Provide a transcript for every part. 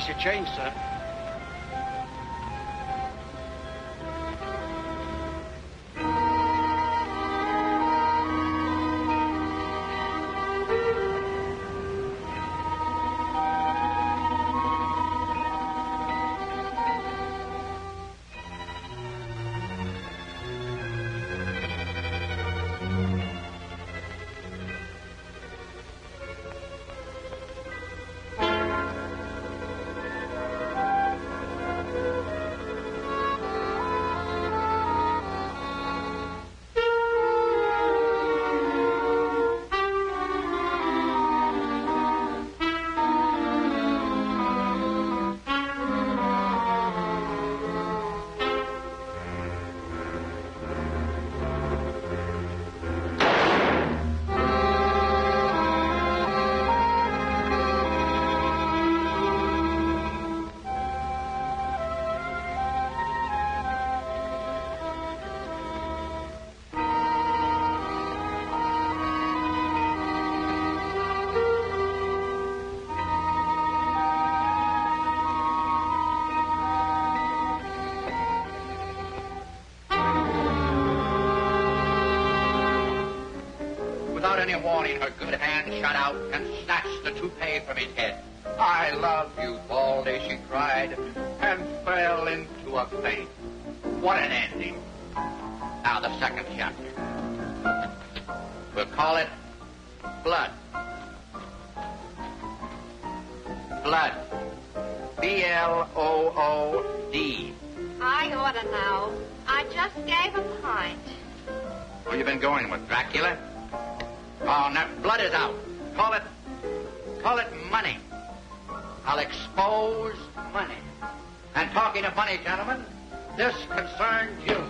price of change, sir. Without any warning, her good hand shot out and snatched the toupee from his head. "I love you, Baldy," she cried, and fell into a faint. What an ending. Now the second chapter. We'll call it Blood. Blood. B-L-O-O-D. I ought to know. I just gave a pint. Who you been going with, Dracula? Oh, now, blood is out. Call it money. I'll expose money. And talking of money, gentlemen, this concerns you.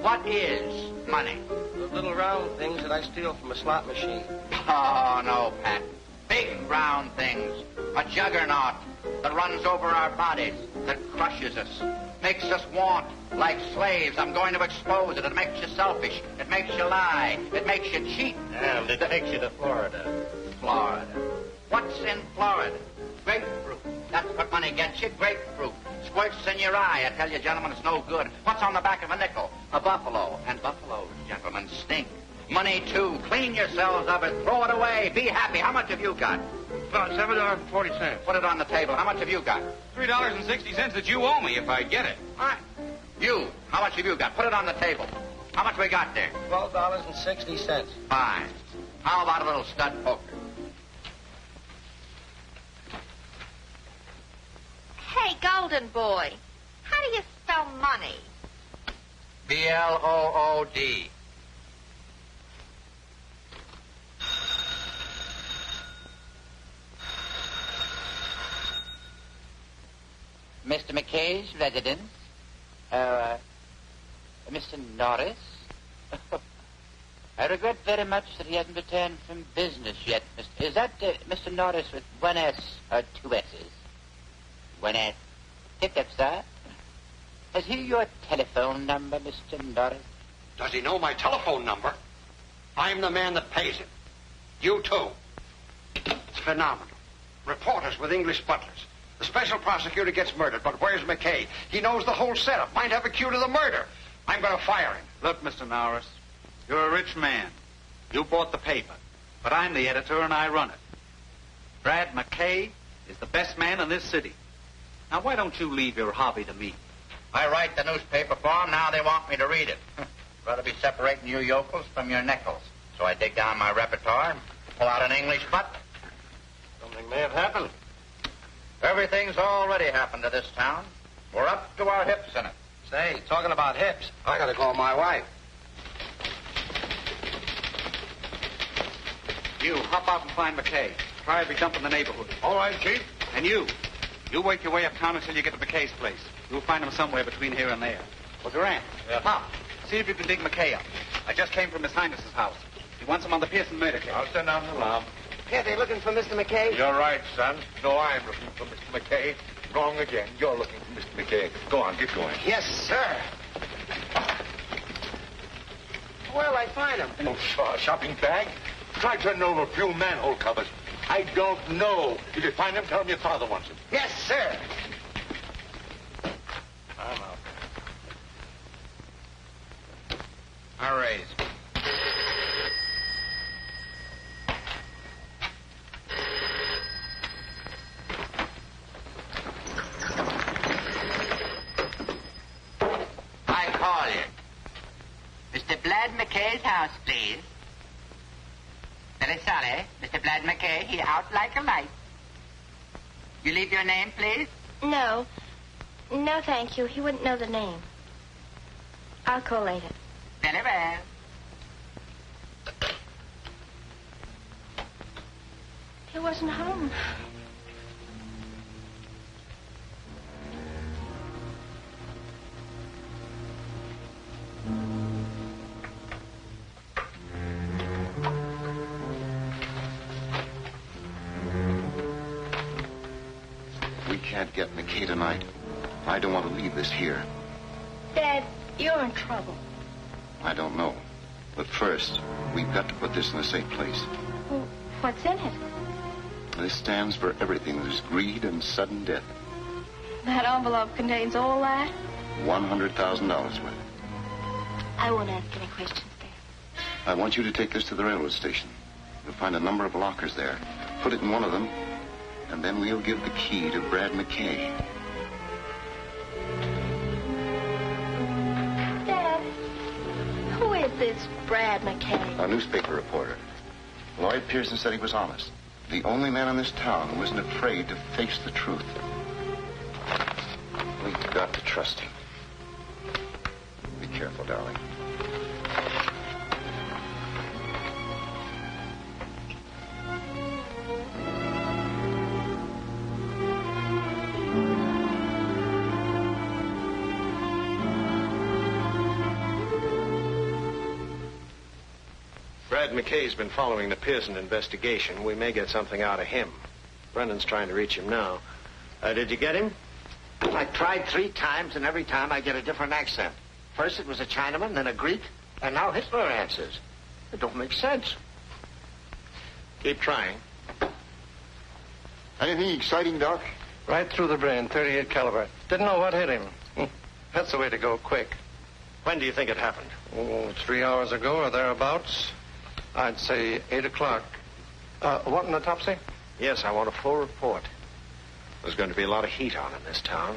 What is money? The little round things that I steal from a slot machine. Oh, no, Pat. Big round things. A juggernaut that runs over our bodies, that crushes us, makes us want like slaves. I'm going to expose it. It makes you selfish. It makes you lie. It makes you cheat. And it takes you to Florida. Florida. What's in Florida? Grapefruit. That's what money gets you, grapefruit. Squirts in your eye. I tell you, gentlemen, it's no good. What's on the back of a nickel? A buffalo. And buffaloes, gentlemen, stink. Money, too. Clean yourselves of it. Throw it away. Be happy. How much have you got? About $7.40. Put it on the table. How much have you got? $3.60 that you owe me if I get it. All right. You, how much have you got? Put it on the table. How much we got there? $12.60. Fine. How about a little stud poker? Hey, Golden Boy, how do you spell money? B-L-O-O-D. Mr. McKay's residence? Mr. Norris? I regret very much that he hasn't returned from business yet. Is that Mr. Norris with one S or two S's? One S. Hiccup, sir. Has he your telephone number, Mr. Norris? Does he know my telephone number? I'm the man that pays him. You too. It's phenomenal. Reporters with English butlers. The special prosecutor gets murdered, but where's McKay? He knows the whole setup. Might have a cue to the murder. I'm going to fire him. Look, Mr. Norris, you're a rich man. You bought the paper, but I'm the editor and I run it. Brad McKay is the best man in this city. Now, why don't you leave your hobby to me? I write the newspaper for them. Now they want me to read it. Rather be separating you yokels from your nickels. So I dig down my repertoire and pull out an English butt. Something may have happened. Everything's already happened to this town. We're up to our hips in it. Say, talking about hips, I got to call my wife. You, hop out and find McKay. Try every dump in the neighborhood. All right, Chief. And you work your way uptown until you get to McKay's place. You'll find him somewhere between here and there. Well, Durant, hop. See if you can dig McKay up. I just came from His Highness's house. He wants him on the Pearson murder case. I'll send down the alarm. Yeah, they looking for Mr. McKay? You're right, son. No, I'm looking for Mr. McKay. Wrong again. You're looking for Mr. McKay. Go on, get going. Yes, sir. Where'll I find him? Oh, shopping bag. Tried to know a few manhole covers. I don't know. If you find him, tell him your father wants him. Yes, sir. I'm out. I'll raise. I call you. Mr. Blad McKay's house, please. Very sorry. Mr. Blad McKay, he out like a light. You leave your name, please? No. No, thank you. He wouldn't know the name. I'll call later. Very well. He wasn't home. We can't get McKay tonight. I don't want to leave this here. Dad, you're in trouble. I don't know. But first, we've got to put this in a safe place. Well, what's in it? This stands for everything that is greed and sudden death. That envelope contains all that? $100,000 worth. I won't ask any questions, Dad. I want you to take this to the railroad station. You'll find a number of lockers there. Put it in one of them, and then we'll give the key to Brad McKay. Dad, who is this Brad McKay? A newspaper reporter. Lloyd Pearson said he was honest. The only man in this town who isn't afraid to face the truth. We've got to trust him. Be careful, darling. Brad McKay's been following the Pearson investigation. We may get something out of him. Brendan's trying to reach him now. Did you get him? I tried 3 times, and every time I get a different accent. First it was a Chinaman, then a Greek, and now Hitler answers. It don't make sense. Keep trying. Anything exciting, Doc? Right through the brain, 38 caliber. Didn't know what hit him. That's the way to go, quick. When do you think it happened? Oh, 3 hours ago or thereabouts. I'd say 8 o'clock. Want an autopsy? Yes, I want a full report. There's going to be a lot of heat on in this town.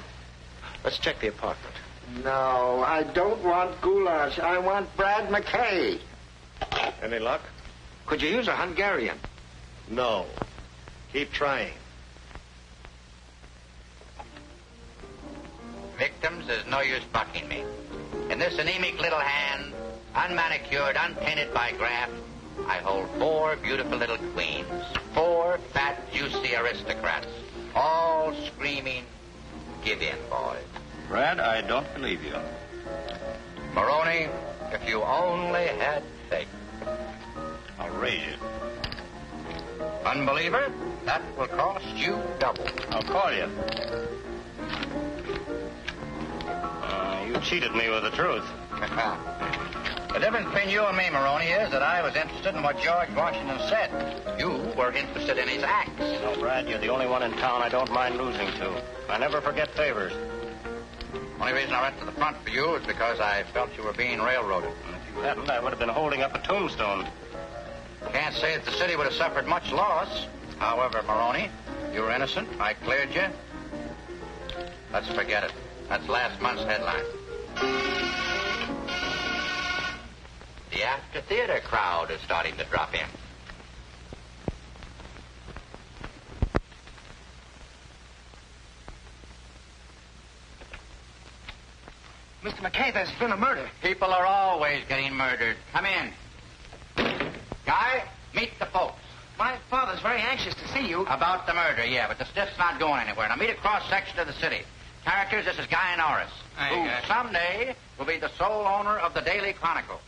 Let's check the apartment. No, I don't want goulash. I want Brad McKay. Any luck? Could you use a Hungarian? No. Keep trying. Victims, there's no use bucking me. In this anemic little hand, unmanicured, unpainted by graft, I hold 4 beautiful little queens. 4 fat, juicy aristocrats. All screaming, give in, boys. Brad, I don't believe you. Maroney, if you only had faith. I'll raise you. Unbeliever, that will cost you double. I'll call you. You cheated me with the truth. The difference between you and me, Maroney, is that I was interested in what George Washington said. You were interested in his acts. No, Brad, you're the only one in town I don't mind losing to. I never forget favors. Only reason I went to the front for you is because I felt you were being railroaded. And if you hadn't, I would have been holding up a tombstone. Can't say that the city would have suffered much loss. However, Maroney, you were innocent. I cleared you. Let's forget it. That's last month's headline. The after theater crowd is starting to drop in. Mr. McKay, there's been a murder. People are always getting murdered. Come in. Guy, meet the folks. My father's very anxious to see you. About the murder, yeah, but the stiff's not going anywhere. Now meet a cross-section of the city. Characters, this is Guy Norris, who someday will be the sole owner of the Daily Chronicle.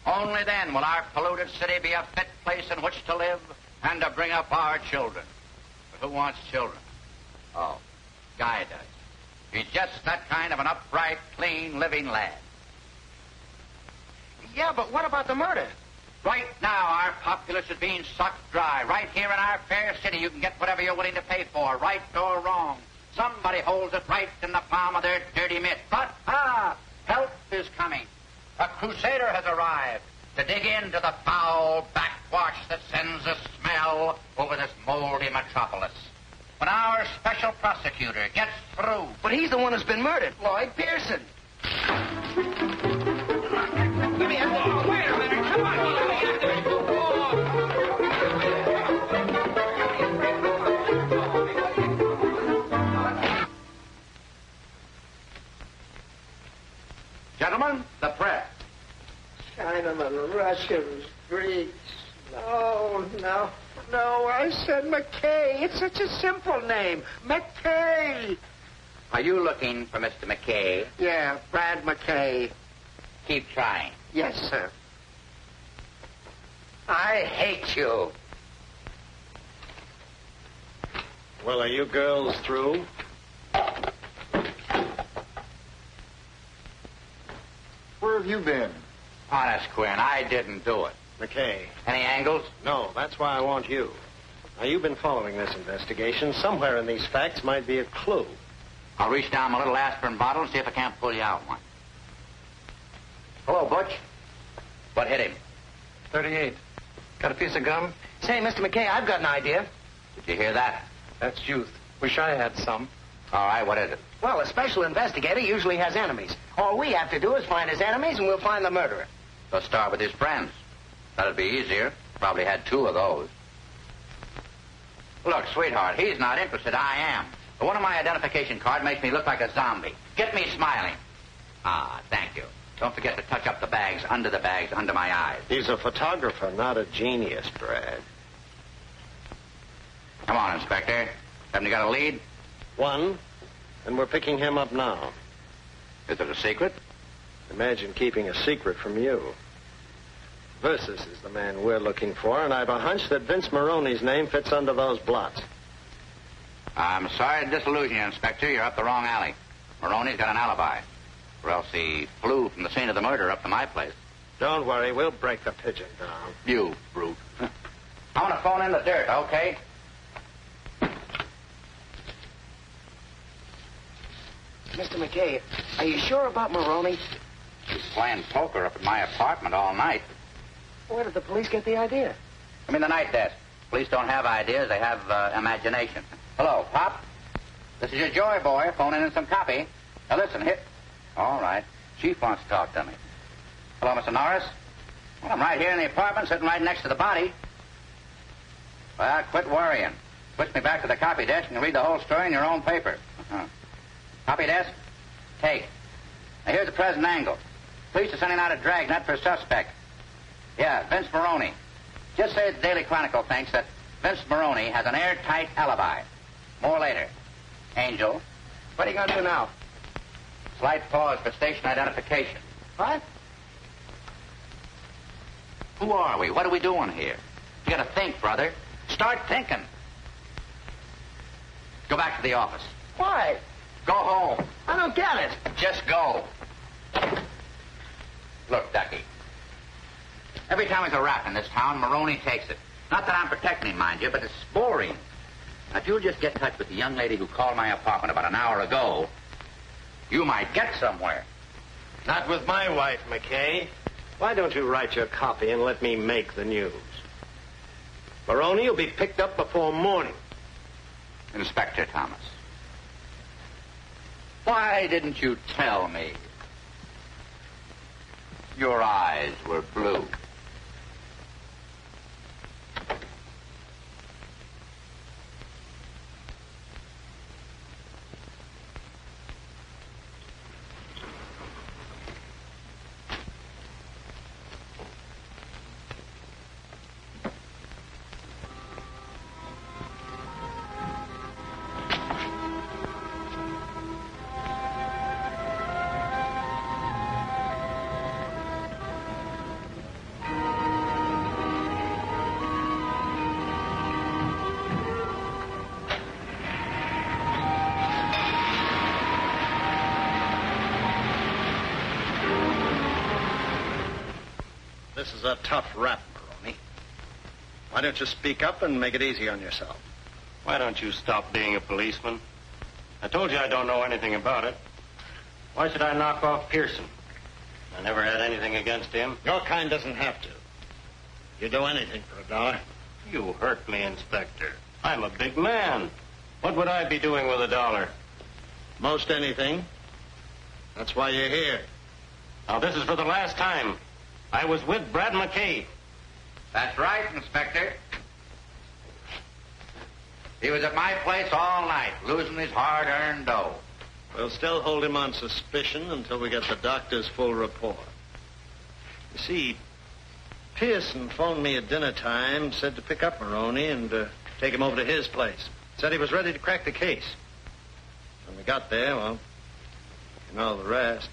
Only then will our polluted city be a fit place in which to live and to bring up our children. But who wants children? Oh, Guy does. He's just that kind of an upright, clean, living lad. Yeah, but what about the murder? Right now, our populace is being sucked dry. Right here in our fair city, you can get whatever you're willing to pay for, right or wrong. Somebody holds it right in the palm of their dirty mitt. But, help is coming. A crusader has arrived to dig into the foul backwash that sends a smell over this moldy metropolis. When our special prosecutor gets through... But he's the one who's been murdered, Lloyd Pearson. Let me have this. Wait a minute. Come on. Let me have this. Gentlemen, the press. Chinaman, Russians, Greeks. No, I said McKay. It's such a simple name. McKay. Are you looking for Mr. McKay? Yeah, Brad McKay. Keep trying. Yes, sir. I hate you. Well, are you girls through? Where have you been? Honest, Quinn, I didn't do it. McKay. Any angles? No, that's why I want you. Now, you've been following this investigation. Somewhere in these facts might be a clue. I'll reach down my little aspirin bottle and see if I can't pull you out one. Hello, Butch. What hit him? 38. Got a piece of gum? Say, Mr. McKay, I've got an idea. Did you hear that? That's youth. Wish I had some. All right, what is it? Well, a special investigator usually has enemies. All we have to do is find his enemies, and we'll find the murderer. Let's start with his friends. That'd be easier. Probably had 2 of those. Look, sweetheart, he's not interested. I am. But one of my identification card makes me look like a zombie. Get me smiling. Thank you. Don't forget to touch up the bags under my eyes. He's a photographer, not a genius, Brad. Come on, Inspector. Haven't you got a lead? One, and we're picking him up now. Is it a secret? Imagine keeping a secret from you. Versus is the man we're looking for, and I've a hunch that Vince Maroney's name fits under those blots. I'm sorry to disillusion you, Inspector. You're up the wrong alley. Maroney's got an alibi. Or else he flew from the scene of the murder up to my place. Don't worry, we'll break the pigeon down. You brute. I'm going to phone in the dirt, okay? Mr. McKay, are you sure about Maroney? He's playing poker up at my apartment all night. Where did the police get the idea? I'm in the night desk. Police don't have ideas, they have imagination. Hello, Pop. This is your Joy boy phoning in some copy. Now listen, hit. All right. Chief wants to talk to me. Hello, Mr. Norris. Well, I'm right here in the apartment, sitting right next to the body. Well, quit worrying. Switch me back to the copy desk and read the whole story in your own paper. Copy desk? Take. Now, here's the present angle. Police are sending out a dragnet for a suspect. Yeah, Vince Maroney. Just say the Daily Chronicle thinks that Vince Maroney has an airtight alibi. More later. Angel. What are you going to do now? Slight pause for station identification. What? Who are we? What are we doing here? You gotta think, brother. Start thinking. Go back to the office. Why? Go home. I don't get it. Just go. Look, Ducky. Every time there's a rap in this town, Maroney takes it. Not that I'm protecting him, mind you, but it's boring. Now, if you'll just get in touch with the young lady who called my apartment about an hour ago, you might get somewhere. Not with my wife, McKay. Why don't you write your copy and let me make the news? Maroney will be picked up before morning. Inspector Thomas. Why didn't you tell me? Your eyes were blue. This is a tough rap, Maroney. Why don't you speak up and make it easy on yourself? Why don't you stop being a policeman? I told you I don't know anything about it. Why should I knock off Pearson? I never had anything against him. Your kind doesn't have to. You do anything for $1. You hurt me, Inspector. I'm a big man. What would I be doing with $1? Most anything. That's why you're here. Now, this is for the last time. I was with Brad McKay. That's right, Inspector. He was at my place all night, losing his hard-earned dough. We'll still hold him on suspicion until we get the doctor's full report. You see, Pearson phoned me at dinner time, said to pick up Maroney and take him over to his place. Said he was ready to crack the case. When we got there, well, you know the rest.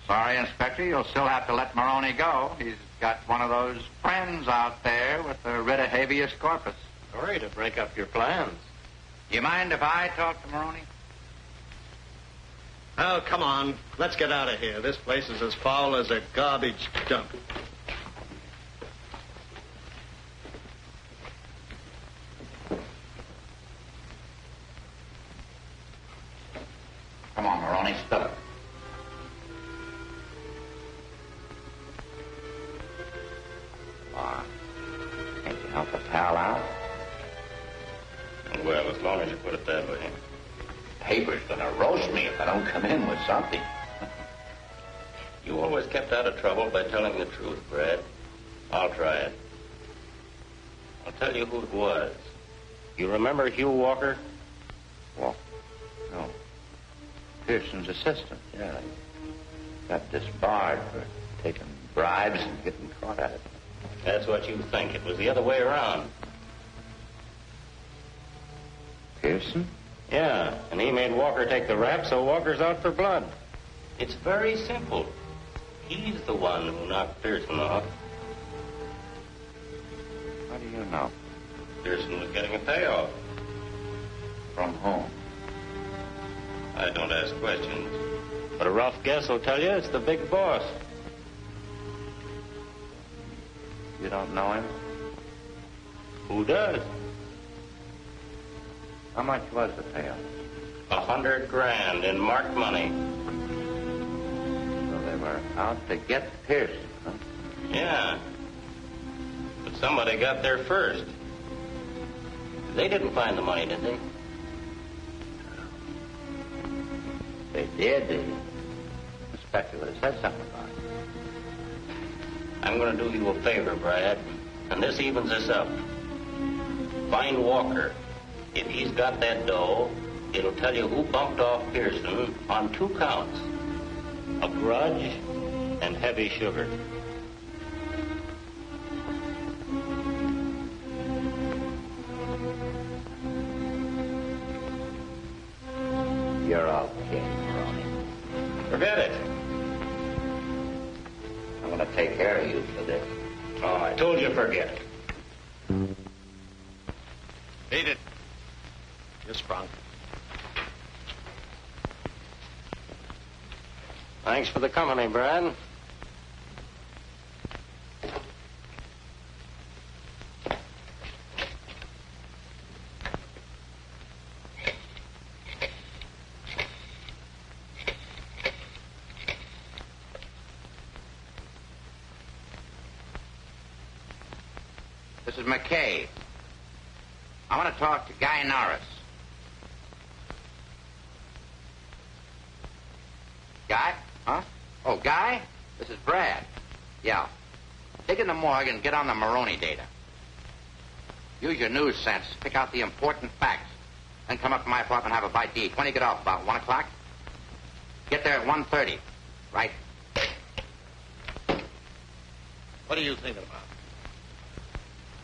Sorry, Inspector, you'll still have to let Maroney go. He's got one of those friends out there with a writ of habeas corpus. Sorry to break up your plans. You mind if I talk to Maroney? Oh, come on. Let's get out of here. This place is as foul as a garbage dump. Come on, Maroney, spill it. Can't you help a pal out? Well, as long as you put it that way. Paper's gonna roast me if I don't come in with something. You always kept out of trouble by telling the truth, Brad. I'll try it. I'll tell you who it was. You remember Hugh Walker? Walker? No. Pearson's assistant, yeah. He got disbarred for taking bribes and getting caught at it. That's what you think. It was the other way around. Pearson? Yeah, and he made Walker take the rap, so Walker's out for blood. It's very simple. He's the one who knocked Pearson off. How do you know? Pearson was getting a payoff. From whom? I don't ask questions. But a rough guess will tell you it's the big boss. You don't know him? Who does? How much was the payoff? $100 grand in marked money. So they were out to get Pearson, huh? Yeah. But somebody got there first. They didn't find the money, did they? They did. The inspector would have said something about it. I'm going to do you a favor, Brad, and this evens us up. Find Walker. If he's got that dough, it'll tell you who bumped off Pearson on 2 counts. A grudge and heavy sugar. You're okay, Maroney. Forget it. I'm going to take care of you for this. Oh, I told you forget it. Beat it. You're sprung. Thanks for the company, Brad. This is McKay. I want to talk to Guy Norris. Guy? Huh? Oh, Guy? This is Brad. Yeah. Dig in the morgue and get on the Maroney data. Use your news sense. Pick out the important facts. Then come up to my apartment and have a bite to eat. When do you get off? About 1 o'clock? Get there at 1:30. Right? What are you thinking about?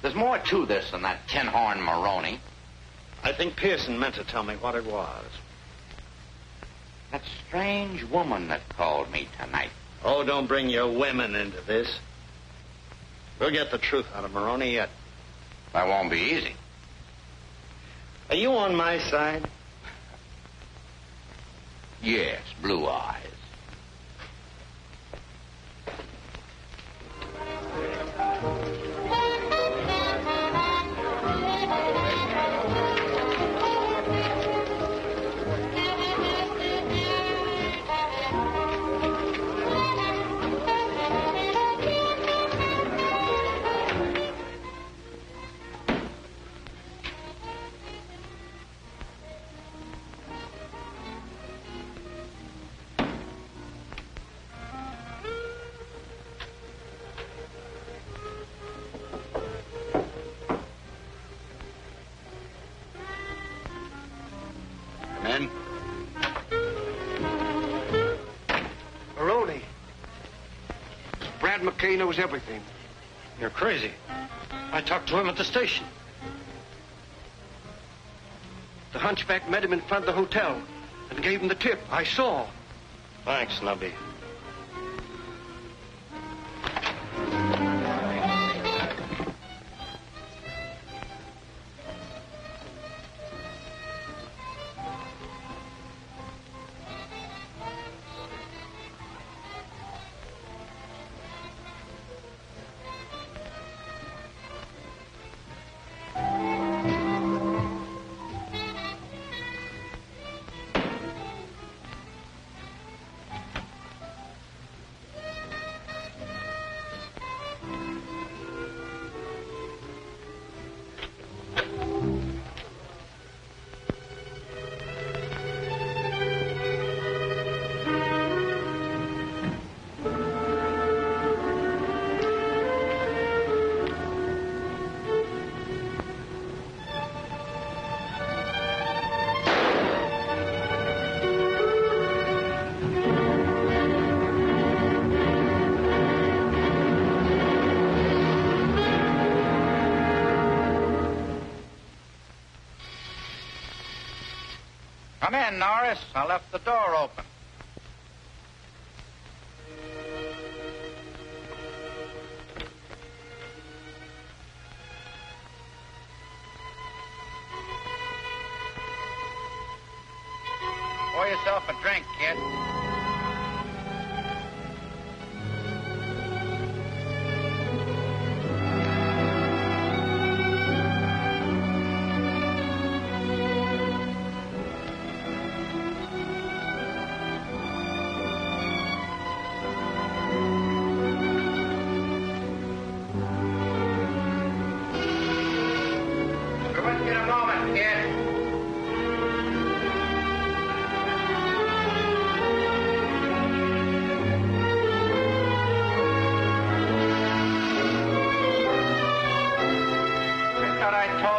There's more to this than that tin-horn Maroney. I think Pearson meant to tell me what it was. That strange woman that called me tonight. Oh, don't bring your women into this. We'll get the truth out of Maroney yet. That won't be easy. Are you on my side? Yes, blue eyes. knows everything. You're crazy. I talked to him at the station. The hunchback met him in front of the hotel and gave him the tip. I saw. Thanks, Nubby. Come in, Norris. I left the door open. Pour yourself a drink, kid.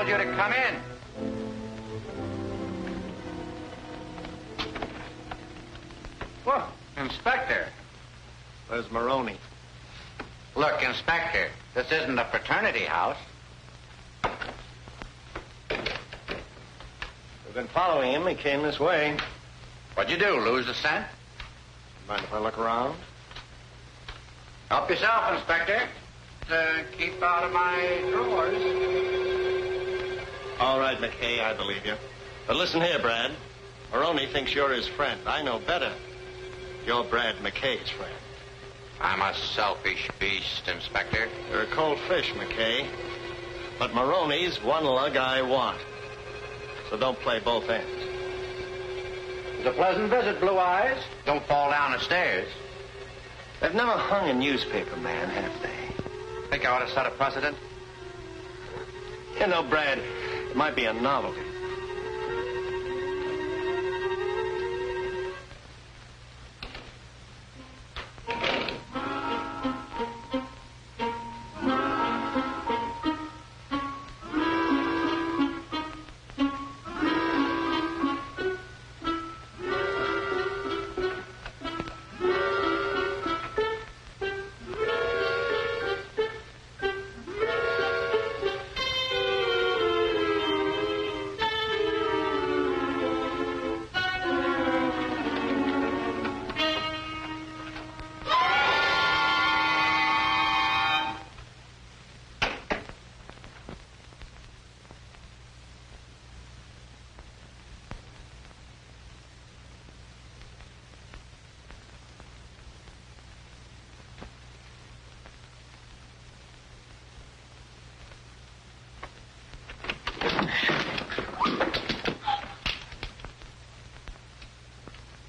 You to come in. Whoa, Inspector. Where's Maroney? Look, Inspector, this isn't a fraternity house. We've been following him. He came this way. What'd you do, lose the scent? Mind if I look around? Help yourself, Inspector. Keep out of my drawers. All right, McKay, I believe you. But listen here, Brad. Maroney thinks you're his friend. I know better. You're Brad McKay's friend. I'm a selfish beast, Inspector. You're a cold fish, McKay. But Maroney's one lug I want. So don't play both ends. It's a pleasant visit, Blue Eyes. Don't fall down the stairs. They've never hung a newspaper man, have they? Think I ought to set a precedent? You know, Brad, it might be a novelty.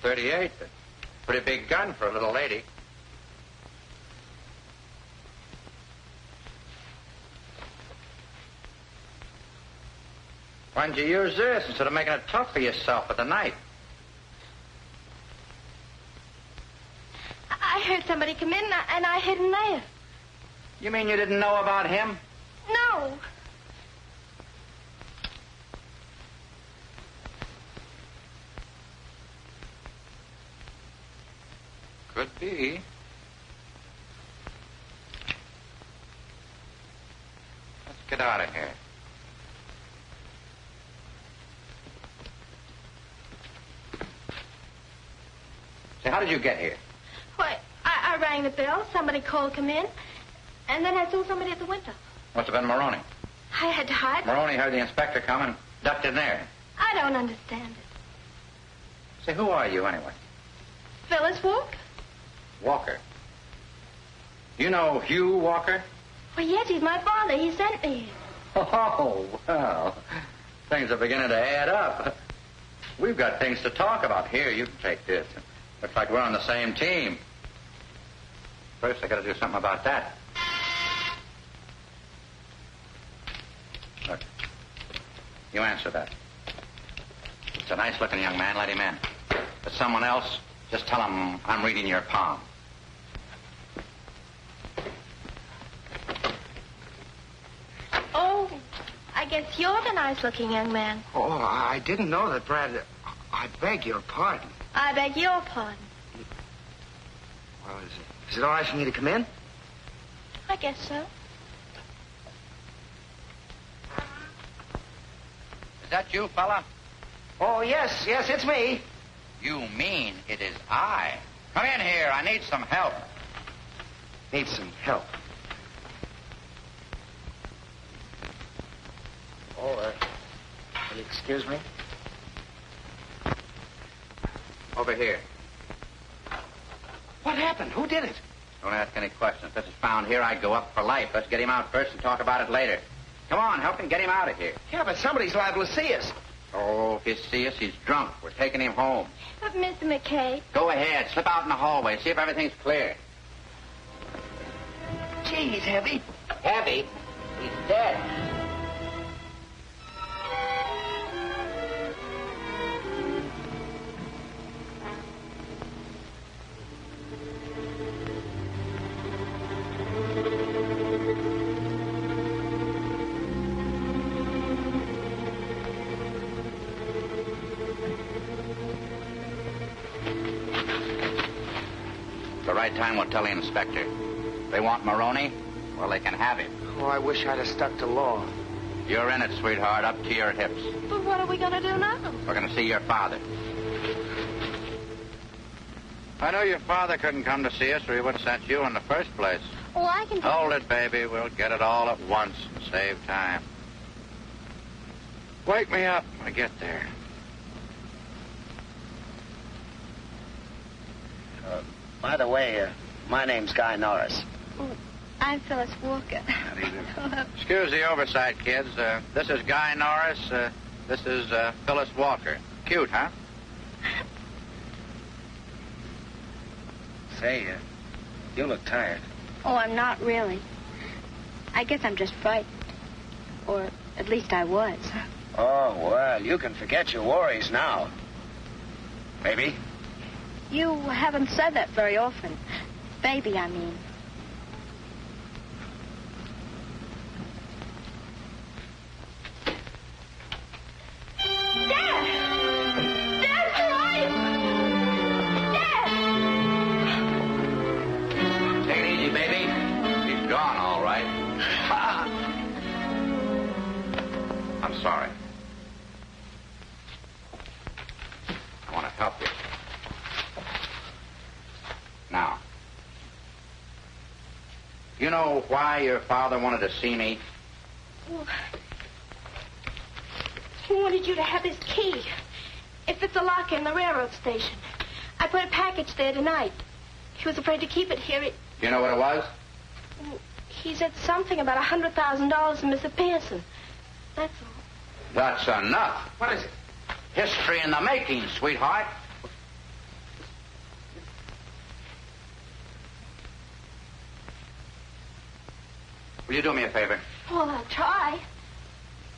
.38. Pretty big gun for a little lady. Why didn't you use this instead of making it tough for yourself with the knife? I heard somebody come in and I hid and left. You mean you didn't know about him? No. Could be. get out of here. Say, how did you get here? Why, I rang the bell. Somebody called, come in. And then I saw somebody at the window. Must have been Maroney. I had to hide. Maroney heard the inspector come and ducked in there. I don't understand it. Say, who are you anyway? Phyllis Walker? Walker. You know Hugh Walker? Well, yes, he's my father. He sent me here. Oh, well, things are beginning to add up. We've got things to talk about. Here, you can take this. Looks like we're on the same team. First, I got to do something about that. Look, you answer that. It's a nice-looking young man. Let him in. If it's someone else, just tell him I'm reading your palm. Oh, I guess you're the nice-looking young man. Oh, I didn't know that, Brad. I beg your pardon. I beg your pardon. Well, is it all right for me to come in? I guess so. Is that you, fella? Oh, yes, it's me. You mean it is I. Come in here. I need some help. Need some help. Oh, will you excuse me? Over here. What happened? Who did it? Don't ask any questions. If this is found here, I'd go up for life. Let's get him out first and talk about it later. Come on, help him get him out of here. Yeah, but somebody's liable to see us. Oh, if you see us, he's drunk. We're taking him home. But, Mr. McKay... Go ahead. Slip out in the hallway. See if everything's clear. Gee, he's heavy. Heavy? He's dead. The right time will tell the inspector. They want Maroney? Well, they can have him. Oh, I wish I'd have stuck to law. You're in it, sweetheart, up to your hips. But what are we going to do now? We're going to see your father. I know your father couldn't come to see us, or he would have sent you in the first place. Oh, I can... Hold it, baby. We'll get it all at once and save time. Wake me up when I get there. By the way, my name's Guy Norris. Oh, I'm Phyllis Walker. Excuse the oversight, kids. This is Guy Norris. This is Phyllis Walker. Cute, huh? Say, you look tired. Oh, I'm not really. I guess I'm just frightened. Or at least I was. Oh, well, you can forget your worries now. Maybe. You haven't said that very often. Baby, I mean. Dad! Dad, where are you? Dad! Take it easy, baby. He's gone, all right. I'm sorry. I want to help you. Now, you know why your father wanted to see me? Well, he wanted you to have his key. If it's a locker in the railroad station. I put a package there tonight. He was afraid to keep it here. You know what it was? He said something about $100,000 to Mr. Pearson. That's all. That's enough. What is it? History in the making, sweetheart. Will you do me a favor? Well, I'll try.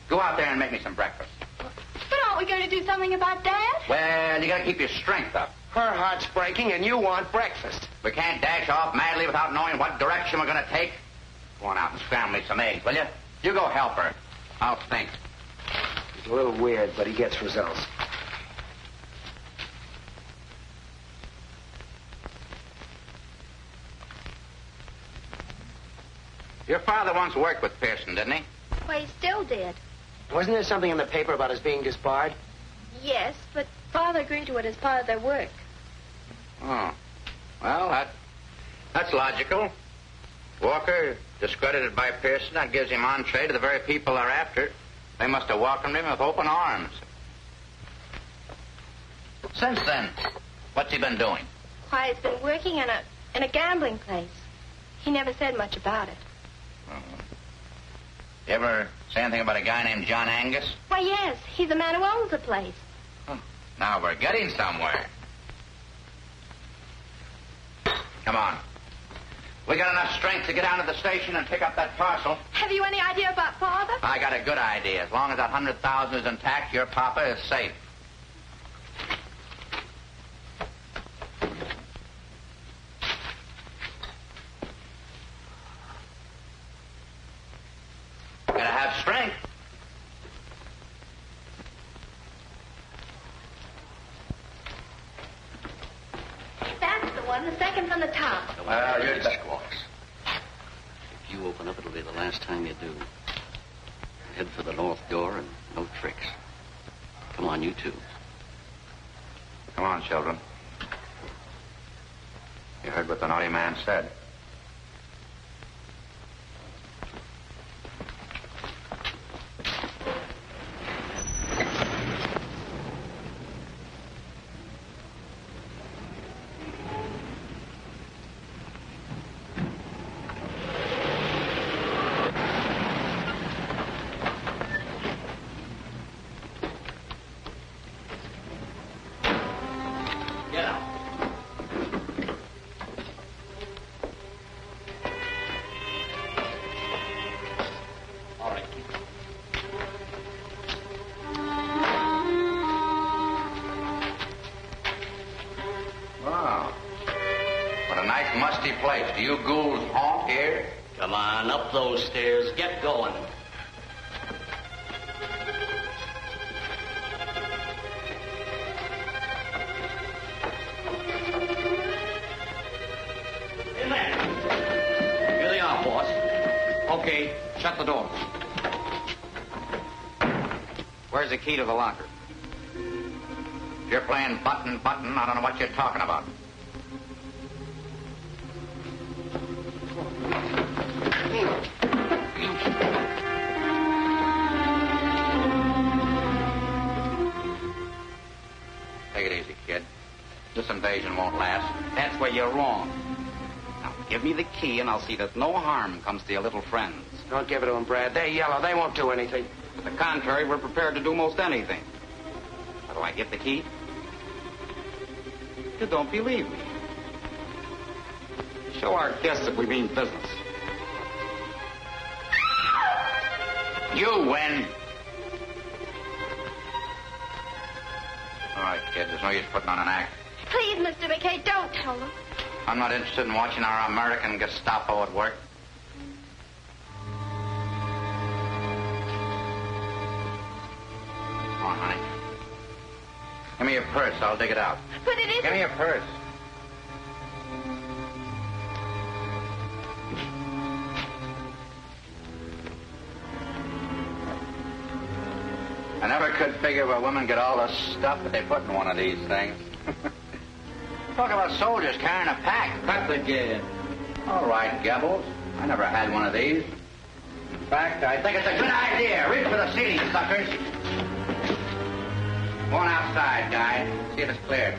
Go out there and make me some breakfast. But aren't we going to do something about Dad? Well, you gotta keep your strength up. Her heart's breaking, and you want breakfast. We can't dash off madly without knowing what direction we're gonna take. Go on out and scramble me some eggs, will you? You go help her. I'll think. He's a little weird, but he gets results. Your father once worked with Pearson, didn't he? Why, he's still dead. Wasn't there something in the paper about his being disbarred? Yes, but Father agreed to it as part of their work. Oh. Well, that's logical. Walker, discredited by Pearson, that gives him entree to the very people they're after. They must have welcomed him with open arms. Since then, what's he been doing? Why, he's been working in a gambling place. He never said much about it. You ever say anything about a guy named John Angus? Why, yes, he's the man who owns the place. Now we're getting somewhere. Come on. We got enough strength to get down to the station and pick up that parcel. Have you any idea about Father? I got a good idea. As long as that 100,000 is intact, your papa is safe. Gotta have strength. That's the one, the second from the top. Well, you're the squawks. If you open up, it'll be the last time you do. Head for the north door and no tricks. Come on, you two. Come on, children. You heard what the naughty man said. Do you ghouls haunt here? Come on, up those stairs. Get going. In there. Here they are, boss. Okay, shut the doors. Where's the key to the locker? If you're playing button, I don't know what you're talking about. Take it easy, kid. This invasion won't last. That's where you're wrong. Now, give me the key, and I'll see that no harm comes to your little friends. Don't give it to them, Brad. They're yellow. They won't do anything. To the contrary, we're prepared to do most anything. How do I get the key? You don't believe me. Show our guests that we mean business. You win. All right, kid. There's no use putting on an act. Please, Mr. McKay, don't tell them. I'm not interested in watching our American Gestapo at work. Come on, honey. Give me your purse. I'll dig it out. But it isn't... Give me your purse. I never could figure where women get all the stuff that they put in one of these things. Talk about soldiers carrying a pack. Cut the gad. All right, Gebbles. I never had one of these. In fact, I think it's a good idea. Reach for the ceiling, suckers. Go on outside, guys. See if it's clear.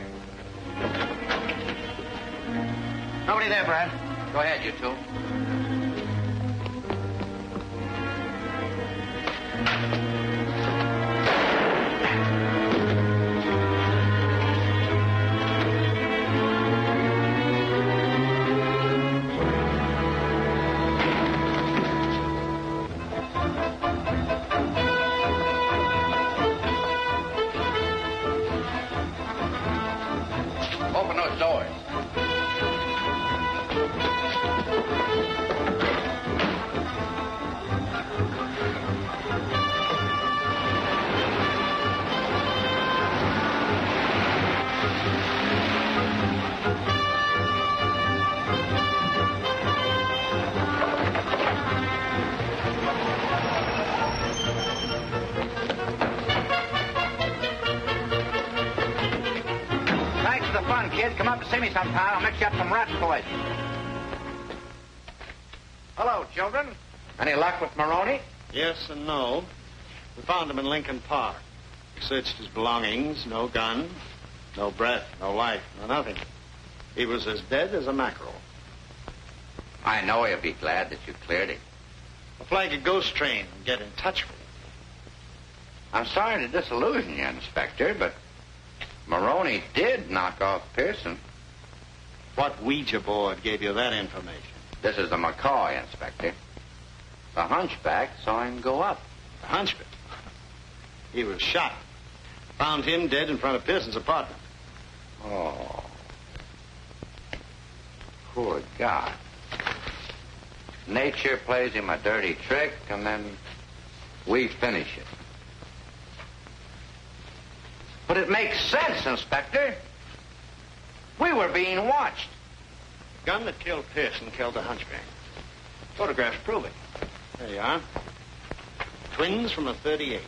Nobody there, Brad. Go ahead, you two. Open those doors. kid. Come up to see me sometime. I'll mix you up some rat poison. Hello, children. Any luck with Maroney? Yes and no. We found him in Lincoln Park. We searched his belongings. No gun, no breath, no life, no nothing. He was as dead as a mackerel. I know he'll be glad that you cleared him. I'll flag a ghost train and get in touch with him. I'm sorry to disillusion you, Inspector, but Maroney did knock off Pearson. What Ouija board gave you that information? This is the McCoy, Inspector. The hunchback saw him go up. The hunchback? He was shot. Found him dead in front of Pearson's apartment. Oh. Poor guy. Nature plays him a dirty trick, and then we finish it. But it makes sense, Inspector. We were being watched. The gun that killed Pearson killed the hunchback. Photographs prove it. There you are. Twins from a .38.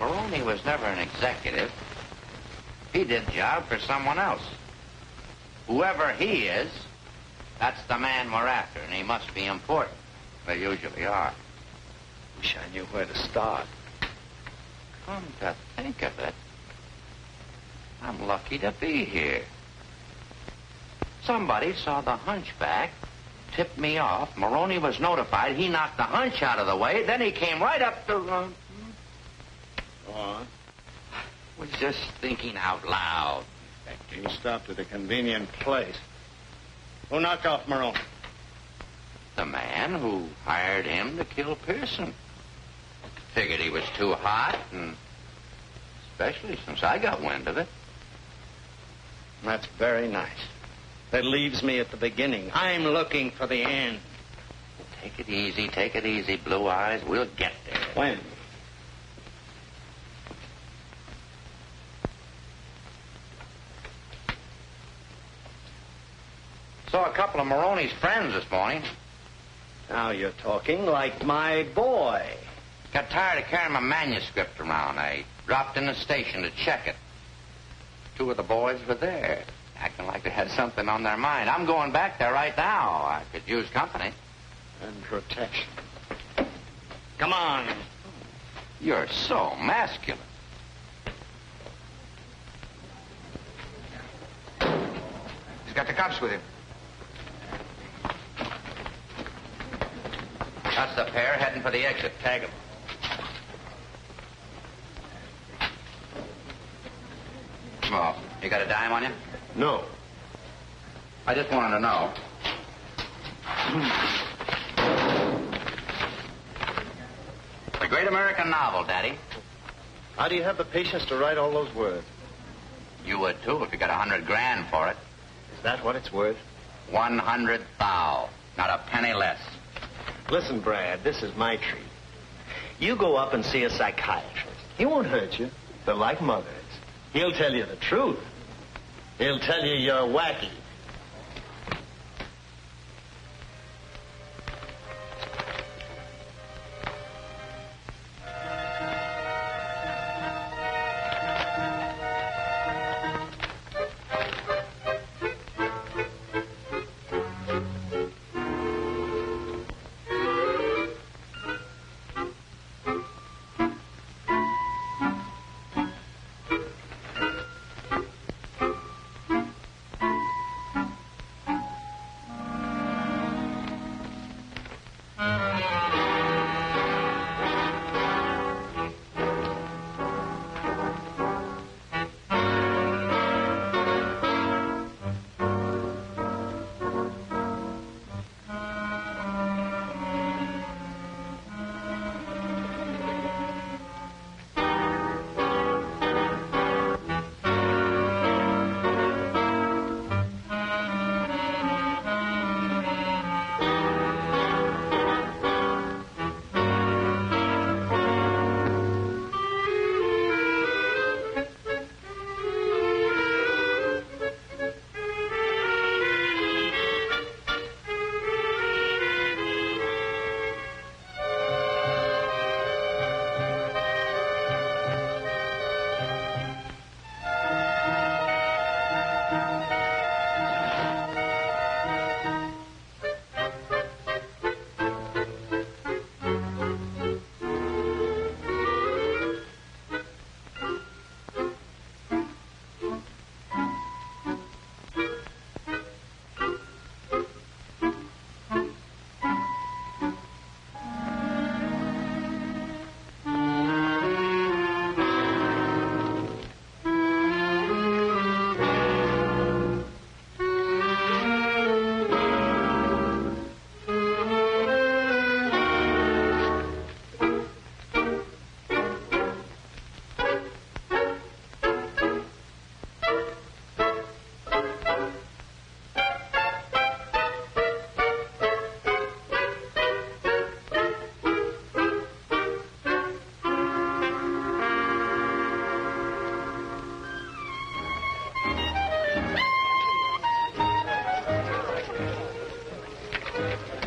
Maroney was never an executive. He did job for someone else. Whoever he is, that's the man we're after, and he must be important. They usually are. Wish I knew where to start. Come to think of it, I'm lucky to be here. Somebody saw the hunchback, tipped me off. Maroney was notified. He knocked the hunch out of the way. Then he came right up to... Go on. Was just thinking out loud. You stopped at a convenient place. Who knocked off Maroney? The man who hired him to kill Pearson. Figured he was too hot, and especially since I got wind of it. That's very nice. That leaves me at the beginning. I'm looking for the end. Take it easy, Blue Eyes. We'll get there. When? Saw a couple of Maroney's friends this morning. Now you're talking like my boy. Got tired of carrying my manuscript around. I dropped in the station to check it. Two of the boys were there, acting like they had something on their mind. I'm going back there right now. I could use company. And protection. Come on. You're so masculine. He's got the cops with him. That's the pair heading for the exit. Tag them. Oh, you got a dime on you? No. I just wanted to know. The great American novel, Daddy. How do you have the patience to write all those words? You would, too, if you got $100,000 for it. Is that what it's worth? 100 thou. Not a penny less. Listen, Brad, this is my treat. You go up and see a psychiatrist. He won't hurt you. They're like mothers. He'll tell you the truth. He'll tell you you're wacky.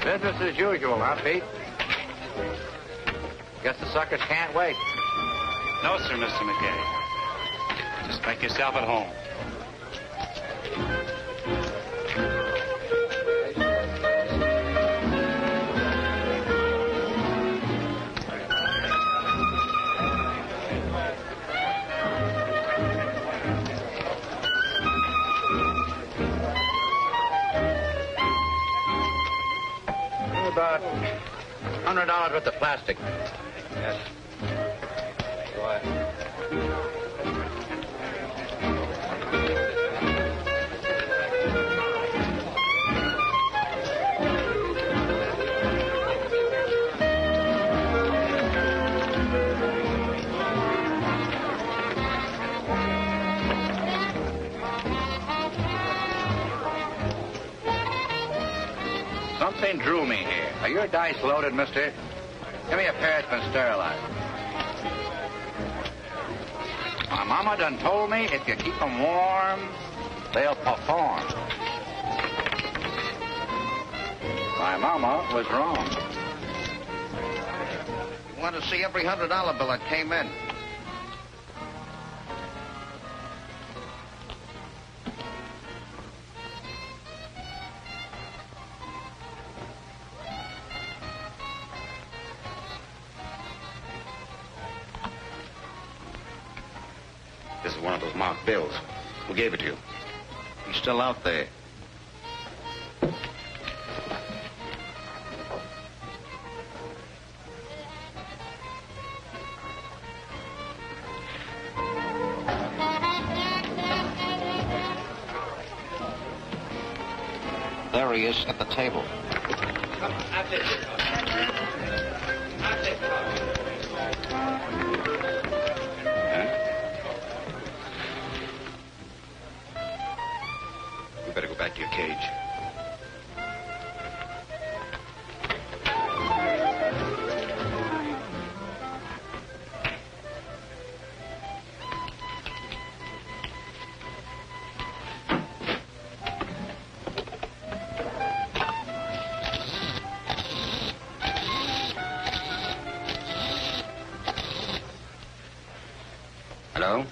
Business as usual, huh, Pete? Guess the suckers can't wait. No, sir, Mr. McKay. Just make yourself at home. About $100 worth of plastic. Yes. Go ahead. Something drew me here. Are your dice loaded, mister? Give me a pair that's been sterilized. My mama done told me if you keep them warm, they'll perform. My mama was wrong. You want to see every $100 bill that came in. This is one of those marked bills. Who gave it to you? He's still out there. There he is at the table. You better go back to your cage. Hello?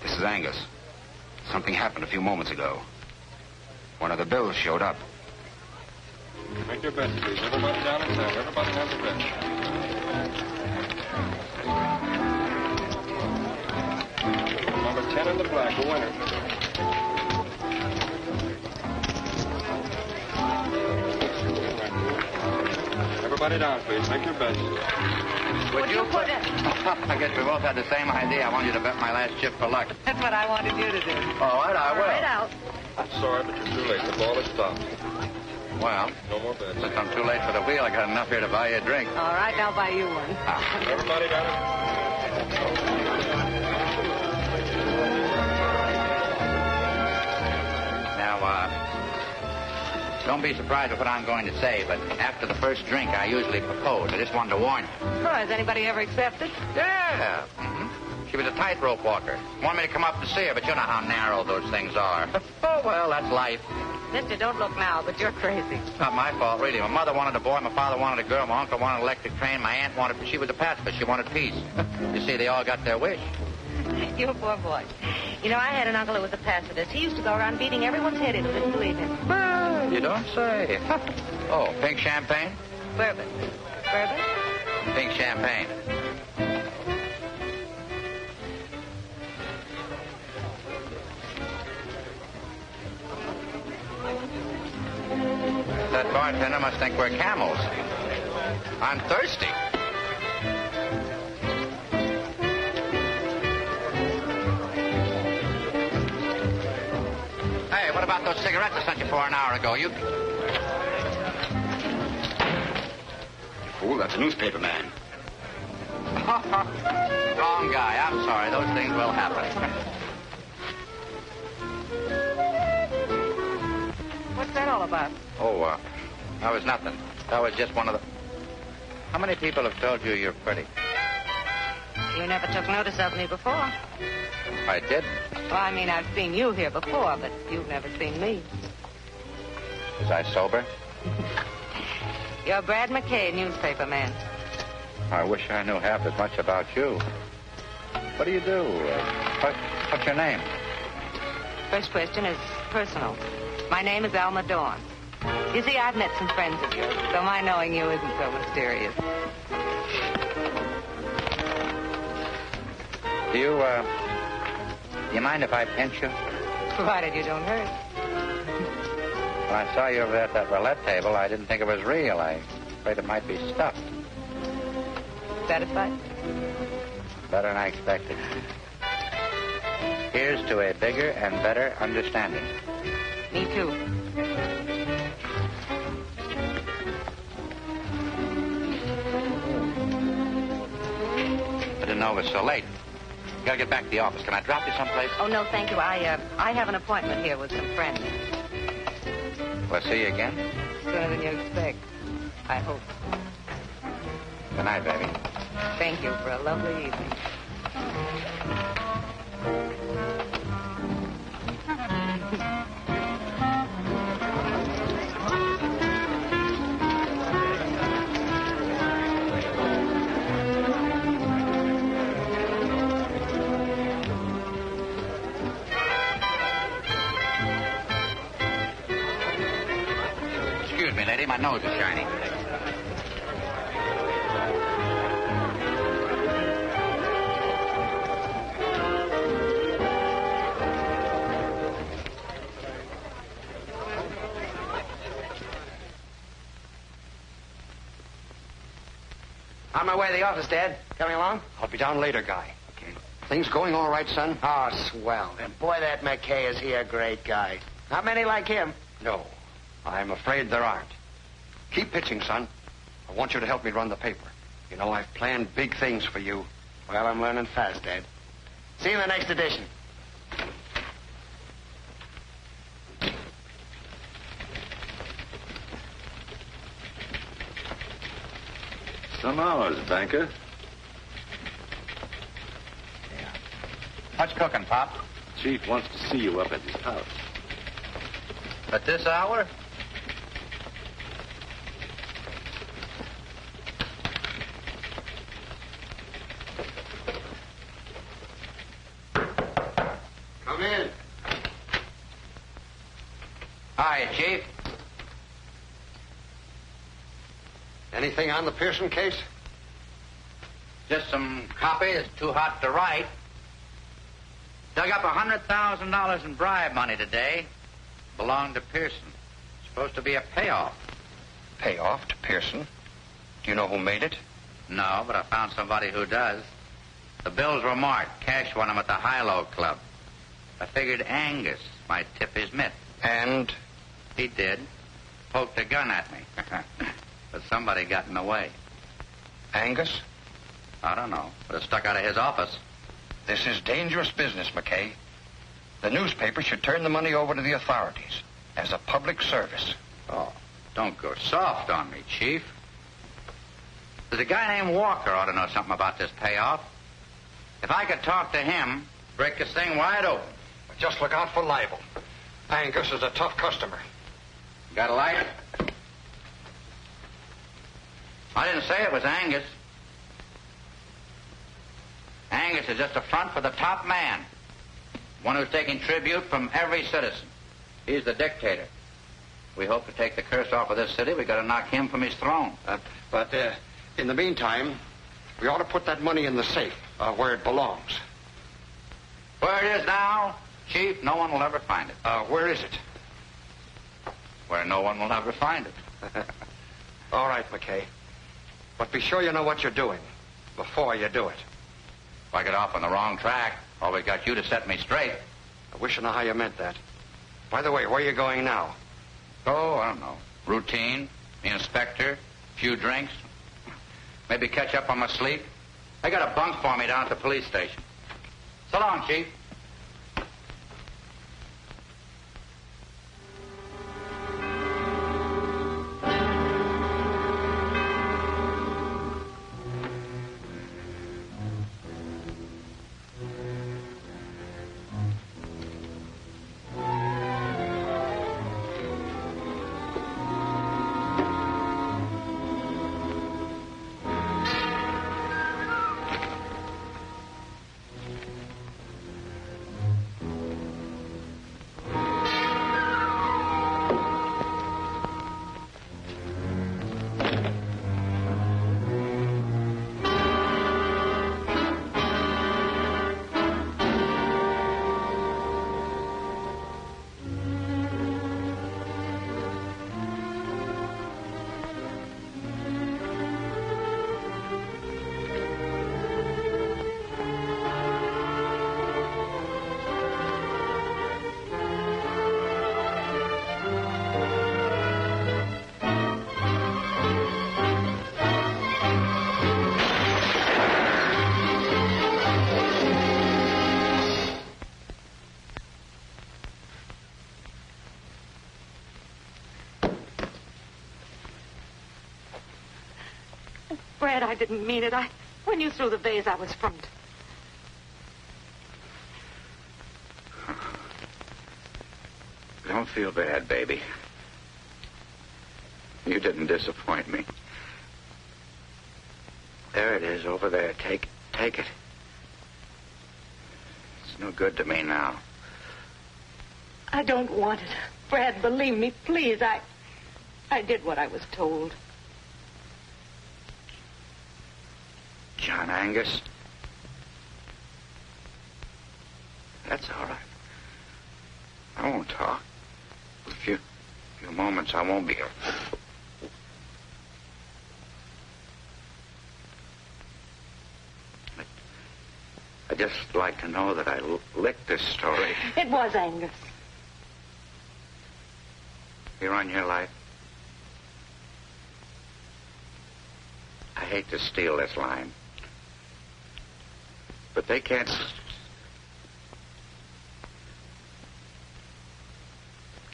This is Angus. Something happened a few moments ago. One of the bills showed up. Make your bets, please. Everybody down in town. Everybody has a bet. Number 10 in the black, a winner. Everybody down, please. Make your bets. Would you put it? I guess we both had the same idea. I want you to bet my last chip for luck. That's what I wanted you to do. All right, I will. Right out. I'm sorry, but you're too late. The ball has stopped. Well, No more bets. since I'm too late for the wheel, I got enough here to buy you a drink. All right, I'll buy you one. Everybody down. Now, don't be surprised with what I'm going to say, but after the first drink, I usually propose. I just wanted to warn you. Oh, has anybody ever accepted? Yeah. She was a tightrope walker. Wanted me to come up to see her, but you know how narrow those things are. Oh, well, that's life. Mister, don't look now, but you're crazy. It's not my fault, really. My mother wanted a boy, my father wanted a girl, my uncle wanted an electric train, my aunt wanted... She was a pacifist. She wanted peace. You see, they all got their wish. You poor boy. You know, I had an uncle who was a pacifist. He used to go around beating everyone's head in who didn't believe him. You don't say. Oh, pink champagne? Bourbon. Bourbon? Pink champagne. That bartender must think we're camels. I'm thirsty. Hey, what about those cigarettes I sent you for an hour ago? You Fool, that's a newspaper man. Wrong guy. I'm sorry. Those things will happen. What's that all about? Oh, that was nothing. That was just one of the... How many people have told you you're pretty? You never took notice of me before. I did. Well, I mean, I've seen you here before, but you've never seen me. Was I sober? You're Brad McKay, newspaper man. I wish I knew half as much about you. What do you do? What's your name? First question is personal. My name is Alma Dawn. You see, I've met some friends of yours, so my knowing you isn't so mysterious. Do you mind if I pinch you? Provided you don't hurt. When I saw you over there at that roulette table, I didn't think it was real. I afraid it might be stuffed. Satisfied? Better than I expected. Here's to a bigger and better understanding. Me too. I didn't know it was so late. Gotta get back to the office. Can I drop you someplace? Oh, no, thank you. I have an appointment here with some friends. We'll see you again? Sooner than you expect. I hope. Good night, baby. Thank you for a lovely evening. Excuse me, lady. My nose is shiny. On my way to the office, Dad. Coming along? I'll be down later, Guy. Okay. Things going all right, son? Oh, swell. And boy, that McKay, is he a great guy. Not many like him. No. I'm afraid there aren't. Keep pitching, son. I want you to help me run the paper. You know, I've planned big things for you. Well, I'm learning fast, Dad. See you in the next edition. Some hours, banker. What's cooking, Pop? Chief wants to see you up at his house. At this hour? Come in. Hi, Chief. Anything on the Pearson case? Just some copies, too hot to write. Dug up $100,000 in bribe money today. Belonged to Pearson. Supposed to be a payoff. Payoff to Pearson? Do you know who made it? No, but I found somebody who does. The bills were marked. Cash won them at the High-Low Club. I figured Angus might tip his mitt. And? He did. Poked a gun at me. But somebody got in the way. Angus? I don't know, but it stuck out of his office. This is dangerous business, McKay. The newspaper should turn the money over to the authorities as a public service. Oh, don't go soft on me, Chief. There's a guy named Walker ought to know something about this payoff. If I could talk to him, break this thing wide open. But just look out for libel. Angus is a tough customer. Got a light? I didn't say it was Angus. Angus is just a front for the top man. One who's taking tribute from every citizen. He's the dictator. We hope to take the curse off of this city. We got to knock him from his throne. But in the meantime, we ought to put that money in the safe where it belongs. Where it is now, Chief, no one will ever find it. Where is it? Where no one will ever find it. All right, McKay. But be sure you know what you're doing before you do it. If I get off on the wrong track, always got you to set me straight. I wish I knew how you meant that. By the way, where are you going now? Oh, I don't know. Routine, the inspector, few drinks. Maybe catch up on my sleep. They got a bunk for me down at the police station. So long, Chief. Fred, I didn't mean it. When you threw the vase, I was frightened. Don't feel bad, baby. You didn't disappoint me. There it is, over there. Take it. It's no good to me now. I don't want it. Fred, believe me, please. I did what I was told. John Angus? That's all right. I won't talk. For a few moments, I won't be here. I'd just like to know that I licked this story. It was Angus. You're on your life. I hate to steal this line. But they can't...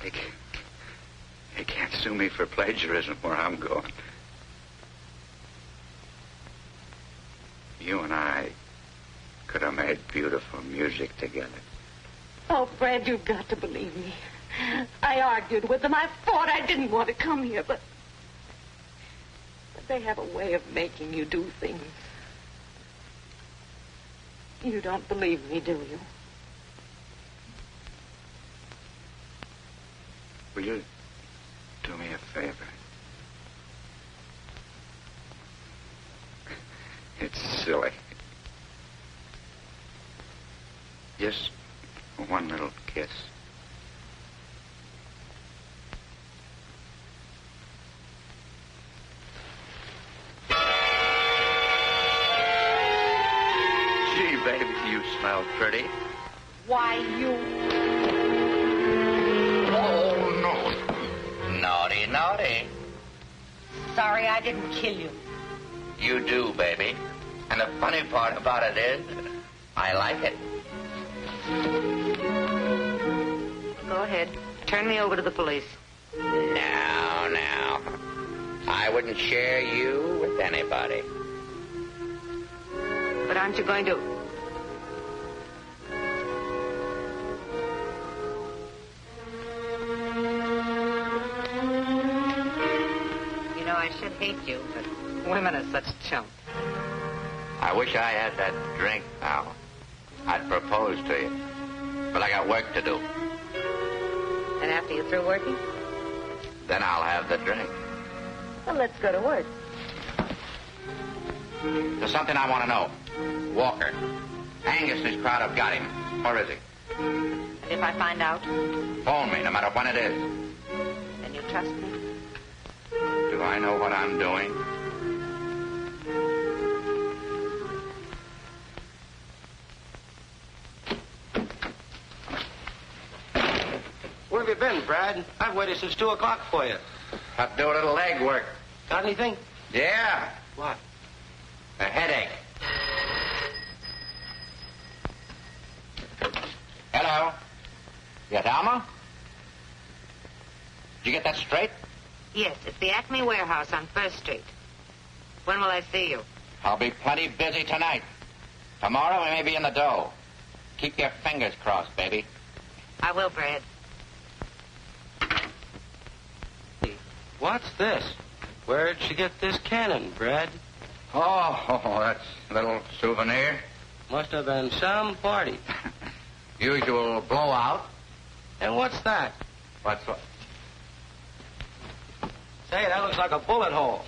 They can't sue me for plagiarism where I'm going. You and I could have made beautiful music together. Oh, Fred, you've got to believe me. I argued with them. I fought. I didn't want to come here, but they have a way of making you do things. You don't believe me, do you? Will you do me a favor? It's silly. Just one little kiss. Gee, baby, you smell pretty. Why, you... Oh, no. Naughty, naughty. Sorry I didn't kill you. You do, baby. And the funny part about it is, I like it. Go ahead. Turn me over to the police. Now. I wouldn't share you with anybody. But aren't you going to... You know, I should hate you, but women are such chumps. I wish I had that drink now. I'd propose to you. But I got work to do. And after you're through working? Then I'll have the drink. Well, let's go to work. There's something I want to know. Walker. Angus and his crowd have got him. Where is he? And if I find out? Phone me, no matter when it is. Then you trust me? Do I know what I'm doing? Where have you been, Brad? I've waited since 2 o'clock for you. Have to do a little leg work. Got anything? Yeah. What? A headache. Hello? Yes, Alma? Did you get that straight? Yes, it's the Acme Warehouse on 1st Street. When will I see you? I'll be plenty busy tonight. Tomorrow we may be in the dough. Keep your fingers crossed, baby. I will, Brad. What's this? Where'd she get this cannon, Brad? Oh, that's a little souvenir. Must have been some party. Usual blowout. And what's that? What's what? Say, that looks like a bullet hole.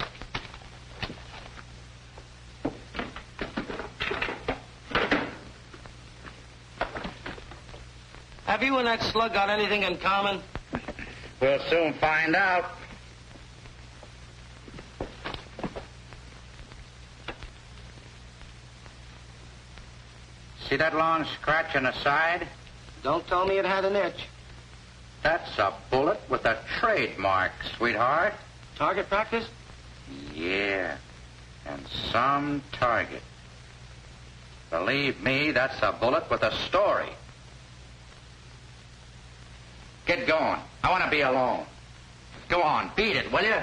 Have you and that slug got anything in common? We'll soon find out. See that long scratch on the side? Don't tell me it had an itch. That's a bullet with a trademark, sweetheart. Target practice? Yeah, and some target. Believe me, that's a bullet with a story. Get going. I want to be alone. Go on, beat it, will you?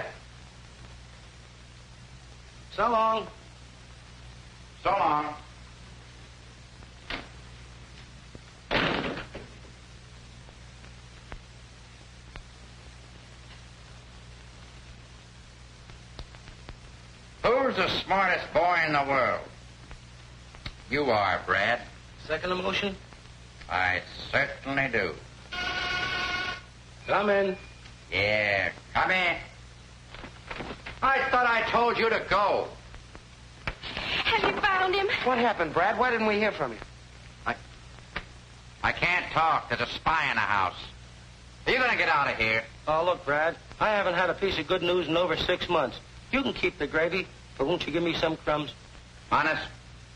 So long. So long. Who's the smartest boy in the world? You are, Brad. Second motion? I certainly do. Come in. Yeah, come in. I thought I told you to go. Have you found him? What happened, Brad? Why didn't we hear from you? I can't talk. There's a spy in the house. Are you going to get out of here? Oh, look, Brad, I haven't had a piece of good news in over 6 months. You can keep the gravy, but won't you give me some crumbs? Honest?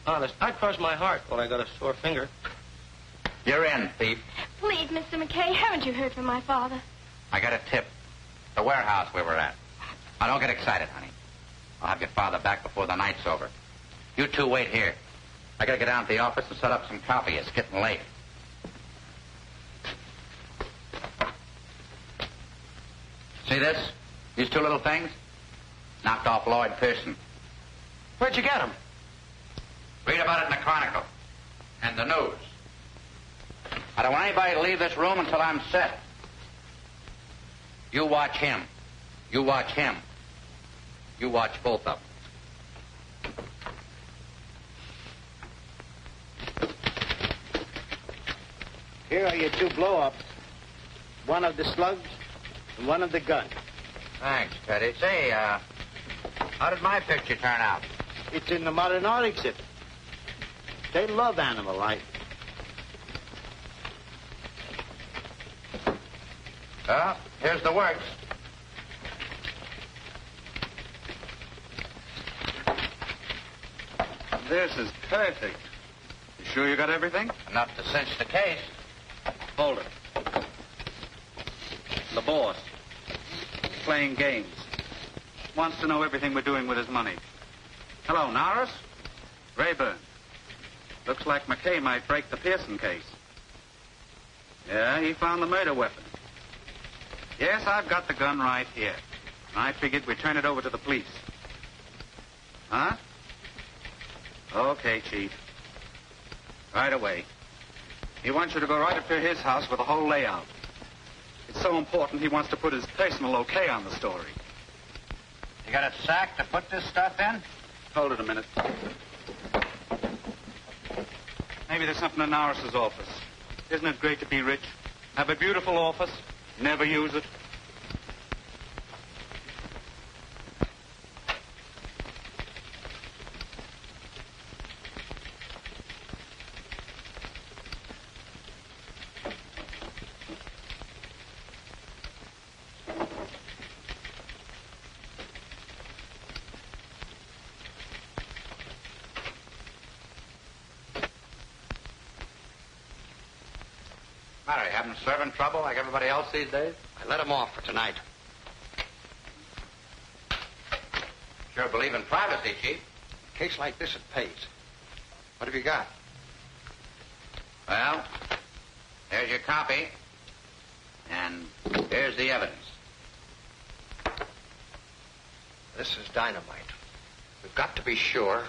Honest. I'd cross my heart when I got a sore finger. You're in, thief. Please, Mr. McKay, haven't you heard from my father? I got a tip. The warehouse we were at. Now, don't get excited, honey. I'll have your father back before the night's over. You two wait here. I gotta get down to the office and set up some coffee. It's getting late. See this? These two little things? Knocked off Lloyd Pearson. Where'd you get them? Read about it in the Chronicle. And the news. I don't want anybody to leave this room until I'm set. You watch him. You watch him. You watch both of them. Here are your 2 blow-ups. One of the slugs and one of the gun. Thanks, Teddy. Say, how did my picture turn out? It's in the modern art exhibit. They love animal life. Well, here's the works. This is perfect. You sure you got everything? Enough to cinch the case. Hold it. The boss. Playing games. Wants to know everything we're doing with his money. Hello, Norris? Rayburn. Looks like McKay might break the Pearson case. Yeah, he found the murder weapon. Yes, I've got the gun right here. I figured we'd turn it over to the police. Huh? Okay, Chief. Right away. He wants you to go right up to his house with the whole layout. It's so important he wants to put his personal okay on the story. You got a sack to put this stuff in? Hold it a minute. Maybe there's something in Norris's office. Isn't it great to be rich? Have a beautiful office, never use it. Matter, you having servant trouble like everybody else these days? I let him off for tonight. Sure believe in privacy, Chief. A case like this, it pays. What have you got? Well, there's your copy. And here's the evidence. This is dynamite. We've got to be sure.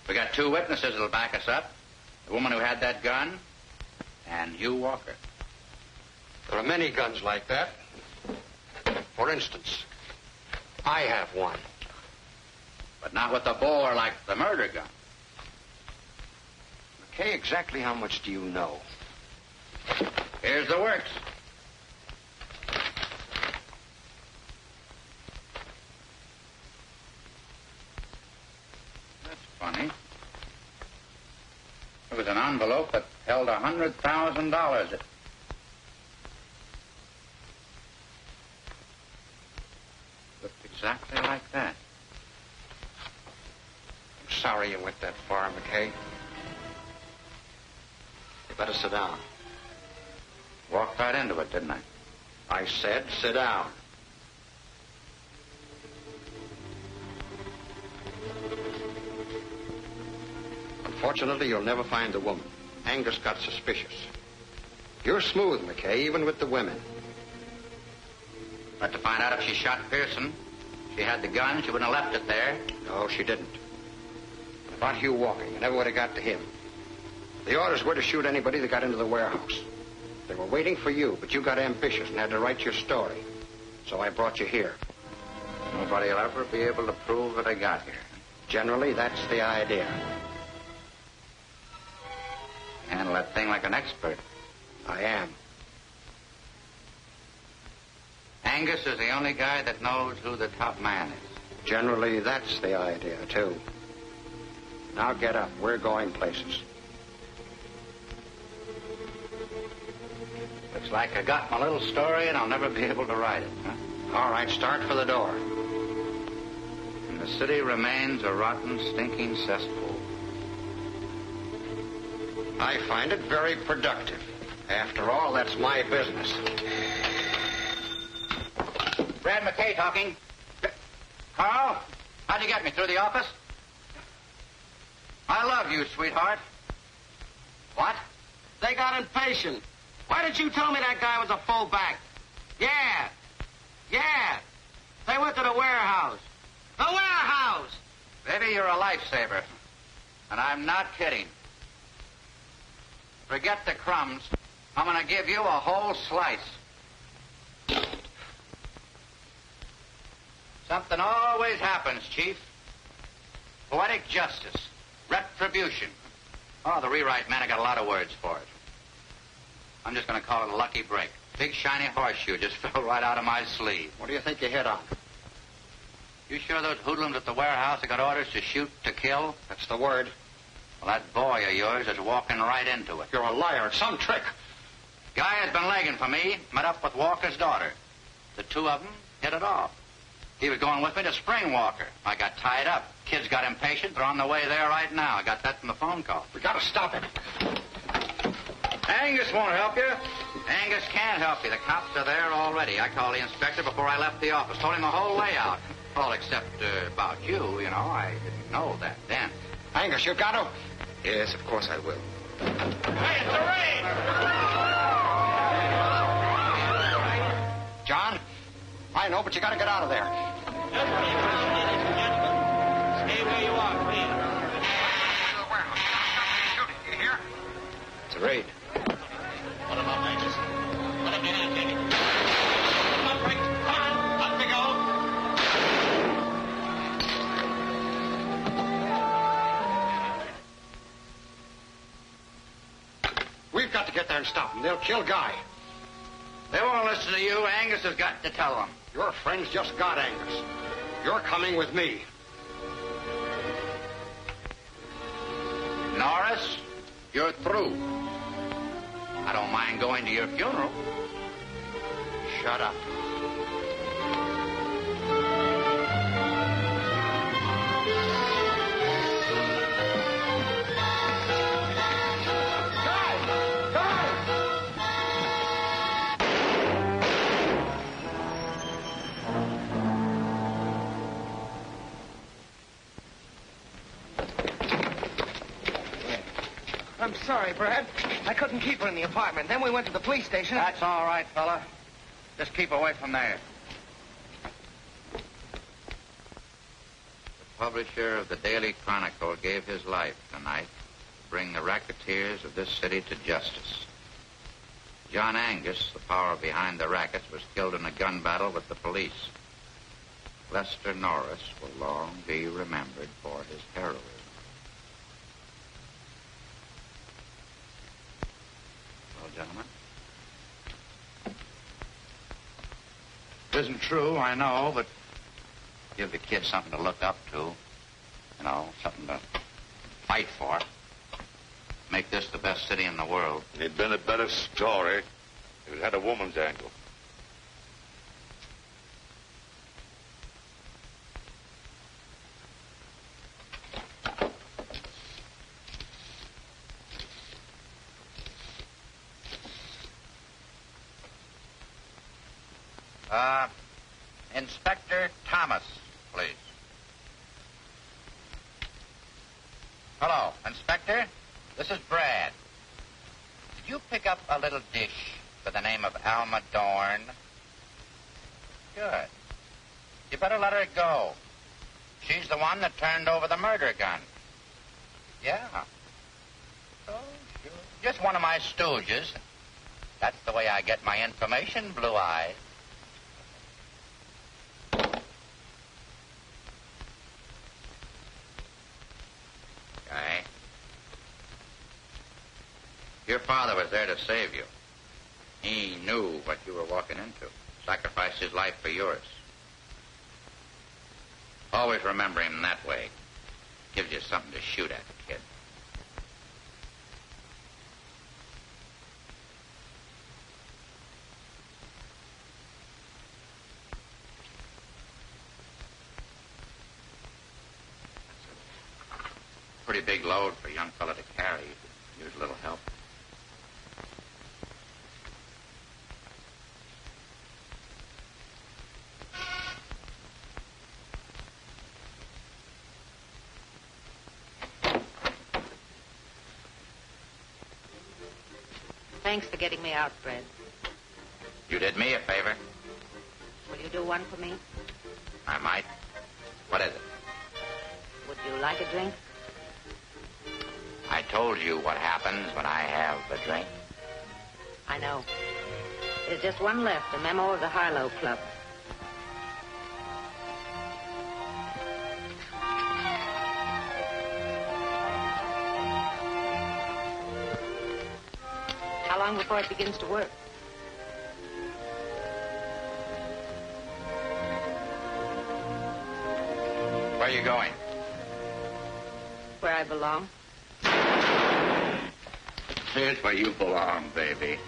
We got 2 witnesses that'll back us up. The woman who had that gun and Hugh Walker. There are many guns like that. For instance, I have one. But not with a bore like the murder gun. McKay, exactly how much do you know? Here's the works. That's funny. There was an envelope that held $100,000. It looked exactly like that. I'm sorry you went that far, McKay. You better sit down. Walked right into it, didn't I? I said sit down. Unfortunately, you'll never find the woman. Angus got suspicious. You're smooth, McKay, even with the women. But to find out if she shot Pearson, She had the gun. She wouldn't have left it there. No, she didn't. About Hugh Walking, I never would have got to him. The orders were to shoot anybody that got into the warehouse. They were waiting for you, but you got ambitious and had to write your story. So I brought you here. Nobody will ever be able to prove that I got here. Generally, that's the idea. Handle that thing like an expert. I am. Angus is the only guy that knows who the top man is. Generally, that's the idea, too. Now get up. We're going places. Looks like I got my little story and I'll never be able to write it, huh? All right, start for the door. And the city remains a rotten, stinking cesspool. I find it very productive. After all, that's my business. Brad McKay talking. Carl, how'd you get me? Through the office? I love you, sweetheart. What? They got impatient. Why didn't you tell me that guy was a fullback? Yeah. They went to the warehouse. The warehouse! Baby, you're a lifesaver. And I'm not kidding. Forget the crumbs. I'm going to give you a whole slice. Something always happens, Chief. Poetic justice. Retribution. Oh, the rewrite man, I got a lot of words for it. I'm just going to call it a lucky break. Big shiny horseshoe just fell right out of my sleeve. What do you think you hit on? You sure those hoodlums at the warehouse have got orders to shoot to kill? That's the word. Well, that boy of yours is walking right into it. You're a liar. It's some trick. Guy has been legging for me. Met up with Walker's daughter. The two of them hit it off. He was going with me to Spring Walker. I got tied up. Kids got impatient. They're on the way there right now. I got that from the phone call. We got to stop him. Angus won't help you. Angus can't help you. The cops are there already. I called the inspector before I left the office. Told him the whole layout. All except about you, you know. I didn't know that then. Angus, you got to. Yes, of course I will. Hey, it's a raid! John, I know, but you got to get out of there. Stay where you are, please. You hear? It's a raid. What about Angus? Let him get in, Kenny. Come on, Frank. Come on. Up we go. We've got to get there and stop them. They'll kill Guy. They won't listen to you. Angus has got to tell them. Your friends just got Angus. You're coming with me. Norris, you're through. I don't mind going to your funeral. Shut up. I'm sorry, Brad. I couldn't keep her in the apartment. Then we went to the police station. That's all right, fella. Just keep away from there. The publisher of the Daily Chronicle gave his life tonight to bring the racketeers of this city to justice. John Angus, the power behind the rackets, was killed in a gun battle with the police. Lester Norris will long be remembered for his heroism. Well, gentlemen. It isn't true, I know, but give the kids something to look up to. You know, something to fight for. Make this the best city in the world. It'd been a better story if it had a woman's angle. Inspector Thomas, please. Hello, Inspector. This is Brad. Did you pick up a little dish by the name of Alma Dorn? Good. You better let her her go. She's the one that turned over the murder gun. Yeah. Oh, sure. Just one of my stooges. That's the way I get my information, Blue Eyes. Guy, your father was there to save you. He knew what you were walking into. Sacrificed his life for yours. Always remember him that way. Gives you something to shoot at, kid. Pretty big load for a young fella to carry. You could use a little help. Thanks for getting me out, Fred. You did me a favor. Will you do one for me? I might. What is it? Would you like a drink? I told you what happens when I have a drink. I know. There's just one left, a memo of the Harlow Club. How long before it begins to work? Where are you going? Where I belong. Here's where you belong, baby.